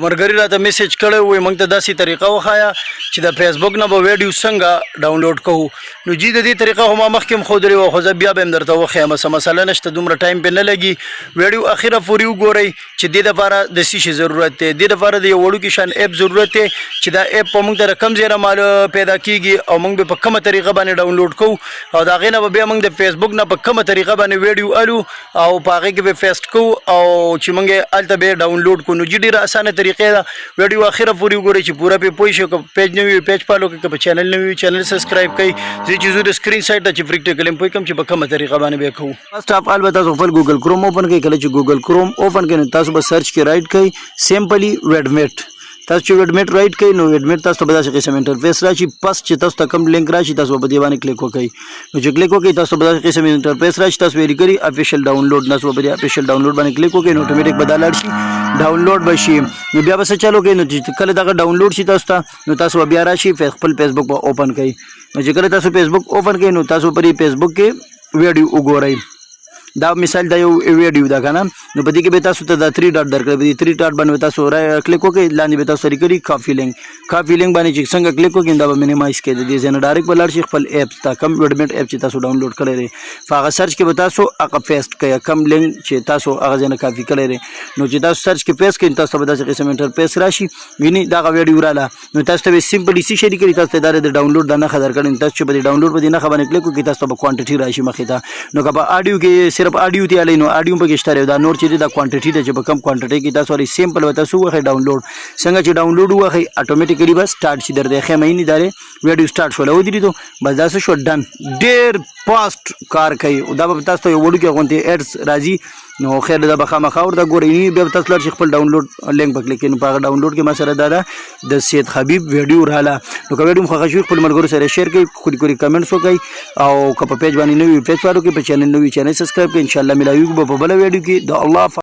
مرګری راته میسج کړی وای موږ ته داسې طریقه وخایا چې د فیسبوک نه به ویډیو څنګه ډاونلوډ کوو نو جی د دې طریقه هم مخکې خودري و خو زه بیا به هم درته وخایم مسله نشته دومره ټایم په نه لګي ویډیو اخیره پورې وګورئ چې دې لپاره د څه شي ضرورت دی دې لپاره د یو وړوکي شان اپ ضرورت دی چې دا اپ په موږ ته کم زیره مال پیدا کیږي او موږ په کومه طریقه باندې ډاونلوډ کوو او دا غینه به بیا موږ د فیسبوک نه په کومه طریقه باندې ویډیو الو او په هغه کې به پیسټ کوو او چې موږ الته به ډاونلوډ کوو نو جی ډیره اسانه طریقې ده ویډیو اخیره پوری وګورئ چې پورا په پوي شو پیج نوی پیج فالو کړئ په چینل نوی چینل سبسکرایب کړئ زه چې زو د سکرین شاټ ته چې فریک ټکلم پوي کوم چې په کومه طریقه باندې به کوو فرست اف آل به تاسو خپل ګوګل کروم اوپن کړئ کله چې ګوګل کروم اوپن کړئ تاسو به سرچ کې رائټ کړئ سمپلی ویډمیټ تاسو چې ویډمیټ رائټ کړئ نو ویډمیټ تاسو ته به داسې قسم انټرفیس راشي پس چې تاسو ته کوم لینک راشي تاسو به دې باندې کلیک وکړئ نو چې کلیک وکړئ تاسو به داسې قسم انټرفیس راشي تاسو ویری کړئ افیشل ډاونلوډ تاسو به دې افیشل ډاونلوډ باندې کلیک وکړئ نو اتوماتیک به دا لاړ شي ډاونلوډ بشي نو بیا به څه چالو کوي نو چې کله دا ډاونلوډ شي تاسو ته نو تاسو بیا راشي خپل فیسبوک په اوپن کړئ نو چې کله تاسو فیسبوک اوپن کړئ نو تاسو پر فیسبوک کې ویډیو وګورئ دا مثال دا یو ویډیو دا کنه نو په دې کې به تاسو ته دا 3 ډاټ درکړي به 3 ډاټ باندې تاسو را کلیک وکړئ لاندې به تاسو سری کړئ کافي لینک باندې چې څنګه کلیک وکړئ دا به مینیمایز کړئ د دې ځنه ډایرکټ بلار شي خپل اپس تا کم ویډمیټ اپ چې تاسو ډاونلوډ کړی لري فاغه سرچ کې به تاسو هغه پیسټ کړئ کم لینک چې تاسو هغه ځنه کافي کړی لري نو چې تاسو سرچ کې پیسټ کړئ تاسو به داسې قسم انټرفیس راشي ویني دا ویډیو رااله نو تاسو ته سمپلی سی شری کړئ تاسو ته د ډاونلوډ د نه خبر کړئ تاسو چې به ډاونلوډ به نه خبر کلیک وکړئ تاسو به کوانټیټي راشي مخې ته نو که په اډیو کې صرف اډیو تی علي نو اډیو په کې شته دا نور چې دا کوانټیټي ده چې په کم کوانټیټي کې تاسو لري سیمپل وته سو وخت ډاونلوډ څنګه چې ډاونلوډ وخت اتوماتیکلی بس سٹارټ شي درته خې مې نه داره ویډیو سٹارټ شول او دي ته بس دا څه شو ډن ډیر فاست کار کوي او دا به تاسو یو وړو کې غونډه اډز راځي نو خیر دا بخا مخاور دا ګورئ به تاسو لر خپل ډاونلوډ لینک په کلیک کړئ په ډاونلوډ کې ما سره دا د سید حبیب ویډیو رااله نو که ویډیو خو خښ خپل ملګرو سره شیر کړئ خوري کمنټس وکړئ او که په پیج باندې نوی پیج فالو کړئ په چینل نوی چینل سبسکرایب کړئ ان شاء الله ملایو په بل ویډیو کې د الله